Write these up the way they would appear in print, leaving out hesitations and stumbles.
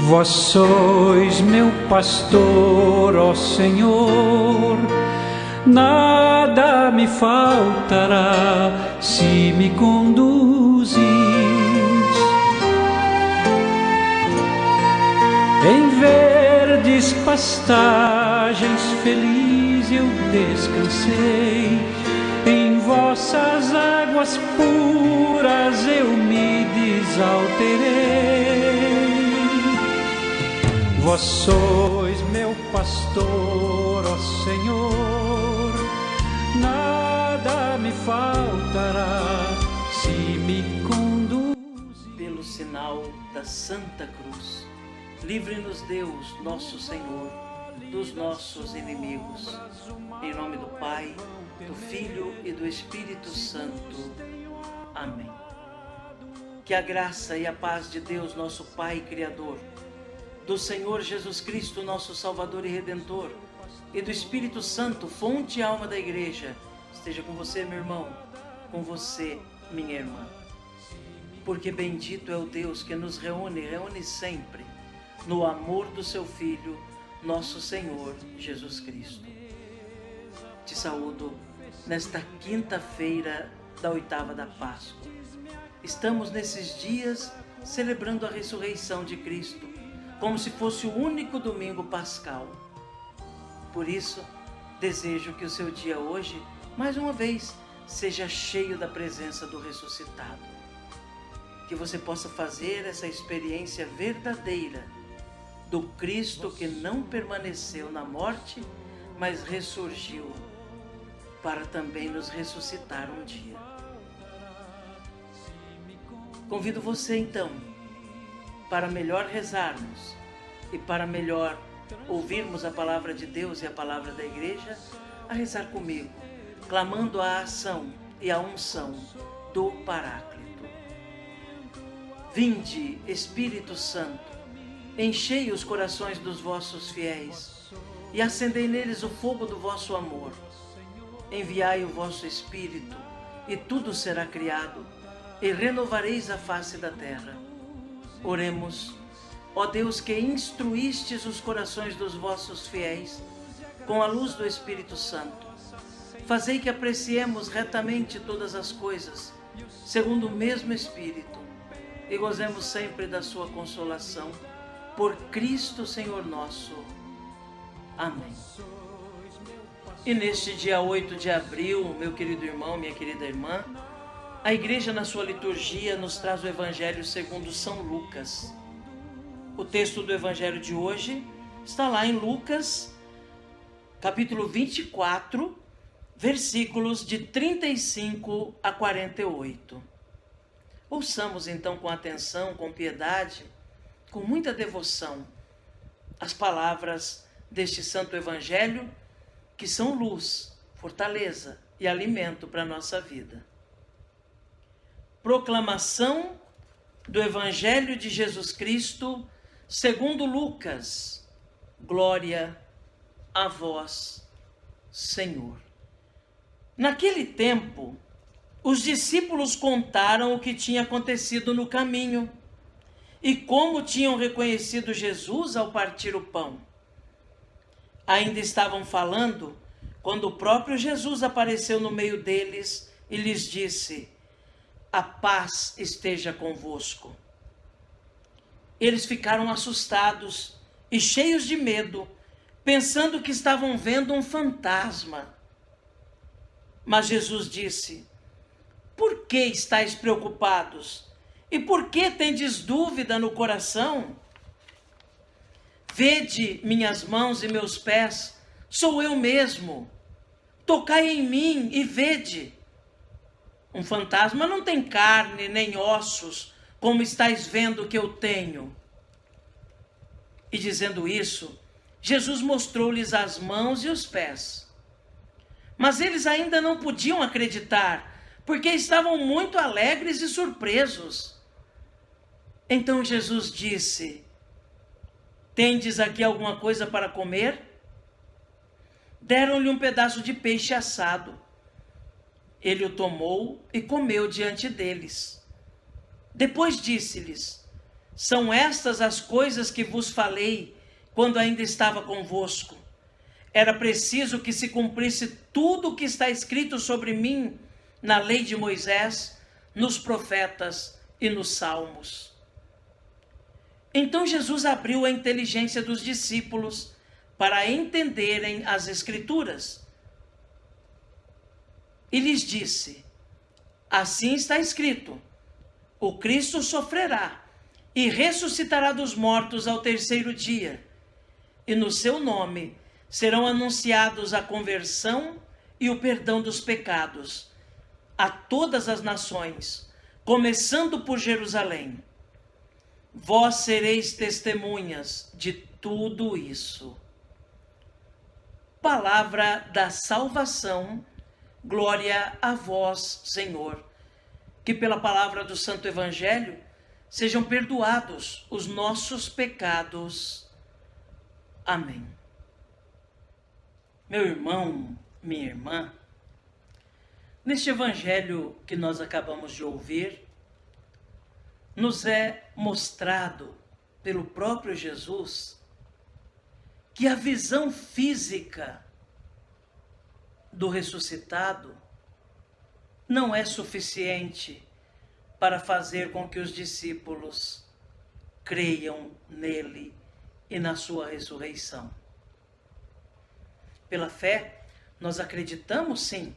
Vós sois meu pastor, ó Senhor, nada me faltará se me conduzis. Em verdes pastagens feliz eu descansei, em vossas águas puras eu me desalterei. Vós sois meu pastor, ó Senhor, nada me faltará se me conduzir. Pelo sinal da Santa Cruz, livre-nos Deus, nosso Senhor, dos nossos inimigos. Em nome do Pai, do Filho e do Espírito Santo. Amém. Que a graça e a paz de Deus, nosso Pai Criador, do Senhor Jesus Cristo, nosso Salvador e Redentor, e do Espírito Santo, fonte e alma da Igreja, esteja com você, meu irmão, com você, minha irmã. Porque bendito é o Deus que nos reúne sempre, no amor do seu Filho, nosso Senhor Jesus Cristo. Te saúdo nesta quinta-feira da oitava da Páscoa. Estamos nesses dias celebrando a ressurreição de Cristo, como se fosse o único domingo pascal. Por isso, desejo que o seu dia hoje, mais uma vez, seja cheio da presença do ressuscitado. Que você possa fazer essa experiência verdadeira do Cristo que não permaneceu na morte, mas ressurgiu para também nos ressuscitar um dia. Convido você então, para melhor rezarmos e para melhor ouvirmos a palavra de Deus e a palavra da Igreja, a rezar comigo, clamando a ação e a unção do Paráclito. Vinde, Espírito Santo, enchei os corações dos vossos fiéis e acendei neles o fogo do vosso amor. Enviai o vosso Espírito e tudo será criado e renovareis a face da terra. Oremos. Ó Deus, que instruístes os corações dos vossos fiéis com a luz do Espírito Santo, fazei que apreciemos retamente todas as coisas, segundo o mesmo Espírito, e gozemos sempre da sua consolação, por Cristo Senhor nosso. Amém. E neste dia 8 de abril, meu querido irmão, minha querida irmã, a Igreja na sua liturgia nos traz o Evangelho segundo São Lucas. O texto do Evangelho de hoje está lá em Lucas, capítulo 24, versículos de 35 a 48. Ouçamos então com atenção, com piedade, com muita devoção, as palavras deste Santo Evangelho, que são luz, fortaleza e alimento para a nossa vida. Proclamação do Evangelho de Jesus Cristo, segundo Lucas. Glória a vós, Senhor. Naquele tempo, os discípulos contaram o que tinha acontecido no caminho e como tinham reconhecido Jesus ao partir o pão. Ainda estavam falando quando o próprio Jesus apareceu no meio deles e lhes disse: a paz esteja convosco. Eles ficaram assustados e cheios de medo, pensando que estavam vendo um fantasma. Mas Jesus disse: por que estáis preocupados? E por que tendes dúvida no coração? Vede minhas mãos e meus pés, sou eu mesmo. Tocai em mim e vede. Um fantasma não tem carne nem ossos, como estáis vendo que eu tenho. E dizendo isso, Jesus mostrou-lhes as mãos e os pés. Mas eles ainda não podiam acreditar, porque estavam muito alegres e surpresos. Então Jesus disse: tendes aqui alguma coisa para comer? Deram-lhe um pedaço de peixe assado. Ele o tomou e comeu diante deles. Depois disse-lhes: São estas as coisas que vos falei quando ainda estava convosco. Era preciso que se cumprisse tudo o que está escrito sobre mim na lei de Moisés, nos profetas e nos salmos. Então Jesus abriu a inteligência dos discípulos para entenderem as Escrituras. E lhes disse: assim está escrito, o Cristo sofrerá e ressuscitará dos mortos ao terceiro dia, e no seu nome serão anunciados a conversão e o perdão dos pecados a todas as nações, começando por Jerusalém. Vós sereis testemunhas de tudo isso. Palavra da salvação, glória a vós, Senhor. Que pela palavra do Santo Evangelho sejam perdoados os nossos pecados. Amém. Meu irmão, minha irmã, neste Evangelho que nós acabamos de ouvir, nos é mostrado pelo próprio Jesus que a visão física do ressuscitado não é suficiente para fazer com que os discípulos creiam nele e na sua ressurreição. Pela fé, nós acreditamos sim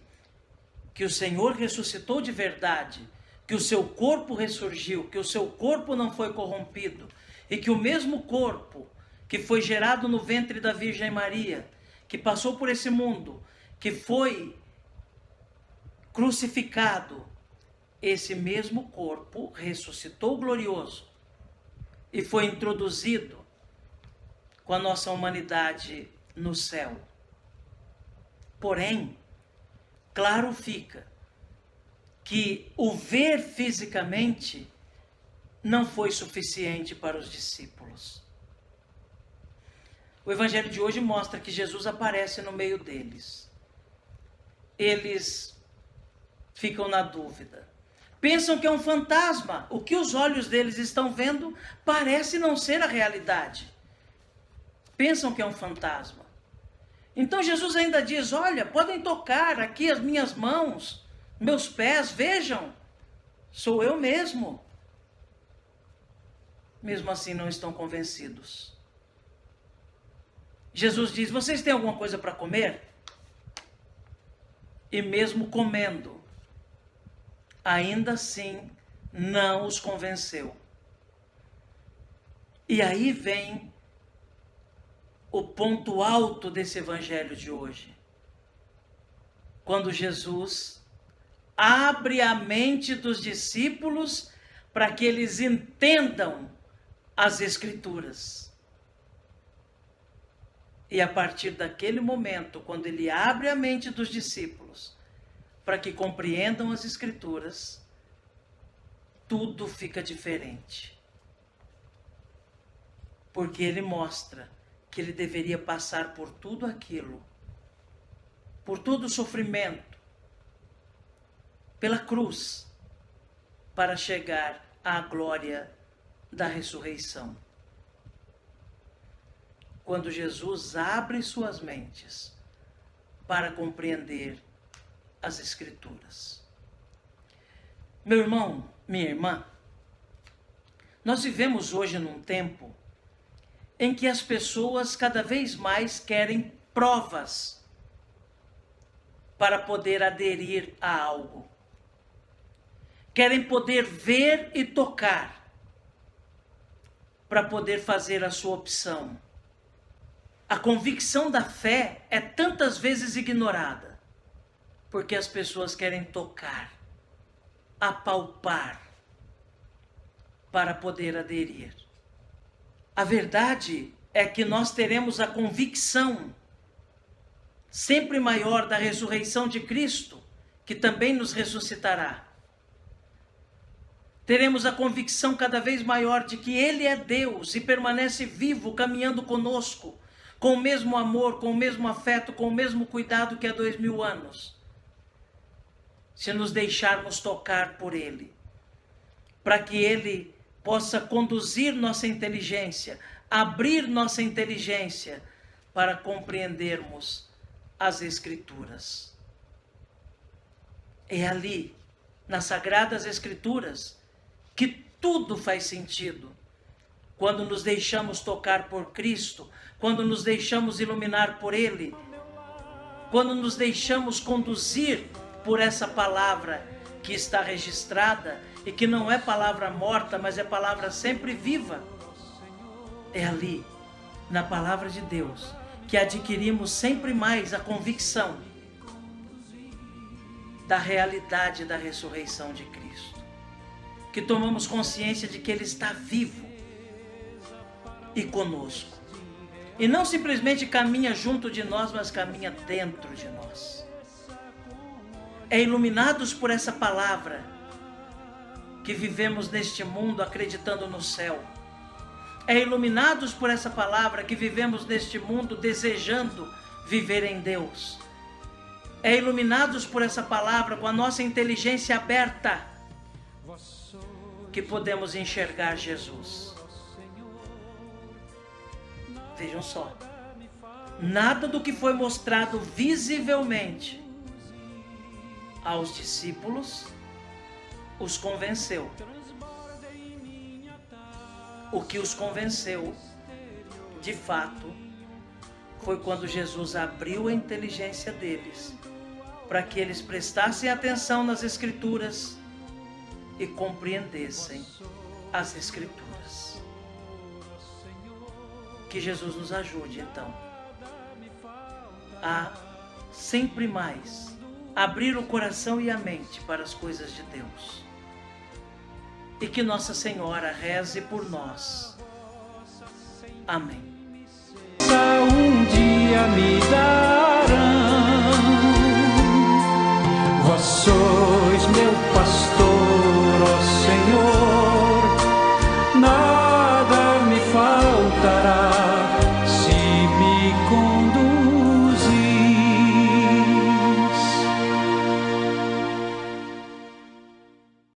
que o Senhor ressuscitou de verdade, que o seu corpo ressurgiu, que o seu corpo não foi corrompido e que o mesmo corpo que foi gerado no ventre da Virgem Maria, que passou por esse mundo, que foi crucificado, esse mesmo corpo ressuscitou glorioso e foi introduzido com a nossa humanidade no céu. Porém, claro fica que o ver fisicamente não foi suficiente para os discípulos. O Evangelho de hoje mostra que Jesus aparece no meio deles. Eles ficam na dúvida. Pensam que é um fantasma. O que os olhos deles estão vendo parece não ser a realidade. Pensam que é um fantasma. Então Jesus ainda diz: olha, podem tocar aqui as minhas mãos, meus pés, vejam, sou eu mesmo. Mesmo assim não estão convencidos. Jesus diz: vocês têm alguma coisa para comer? E mesmo comendo, ainda assim não os convenceu. E aí vem o ponto alto desse evangelho de hoje. Quando Jesus abre a mente dos discípulos para que eles entendam as Escrituras. E a partir daquele momento, quando ele abre a mente dos discípulos para que compreendam as Escrituras, tudo fica diferente. Porque ele mostra que ele deveria passar por tudo aquilo, por todo o sofrimento, pela cruz, para chegar à glória da ressurreição. Quando Jesus abre suas mentes para compreender as Escrituras. Meu irmão, minha irmã, nós vivemos hoje num tempo em que as pessoas cada vez mais querem provas para poder aderir a algo. Querem poder ver e tocar para poder fazer a sua opção. A convicção da fé é tantas vezes ignorada, porque as pessoas querem tocar, apalpar, para poder aderir. A verdade é que nós teremos a convicção sempre maior da ressurreição de Cristo, que também nos ressuscitará. Teremos a convicção cada vez maior de que Ele é Deus e permanece vivo, caminhando conosco, com o mesmo amor, com o mesmo afeto, com o mesmo cuidado que há 2000 anos. Se nos deixarmos tocar por Ele, para que Ele possa conduzir nossa inteligência, abrir nossa inteligência para compreendermos as Escrituras. É ali, nas Sagradas Escrituras, que tudo faz sentido. Quando nos deixamos tocar por Cristo, quando nos deixamos iluminar por Ele, quando nos deixamos conduzir por essa palavra que está registrada e que não é palavra morta, mas é palavra sempre viva. É ali, na palavra de Deus, que adquirimos sempre mais a convicção da realidade da ressurreição de Cristo. Que tomamos consciência de que Ele está vivo e conosco. E não simplesmente caminha junto de nós, mas caminha dentro de nós. É iluminados por essa palavra que vivemos neste mundo acreditando no céu. É iluminados por essa palavra que vivemos neste mundo desejando viver em Deus. É iluminados por essa palavra com a nossa inteligência aberta que podemos enxergar Jesus. Vejam só, nada do que foi mostrado visivelmente aos discípulos os convenceu. O que os convenceu, de fato, foi quando Jesus abriu a inteligência deles, para que eles prestassem atenção nas Escrituras e compreendessem as Escrituras. Que Jesus nos ajude, então, a sempre mais abrir o coração e a mente para as coisas de Deus. E que Nossa Senhora reze por nós. Amém. Um dia me dá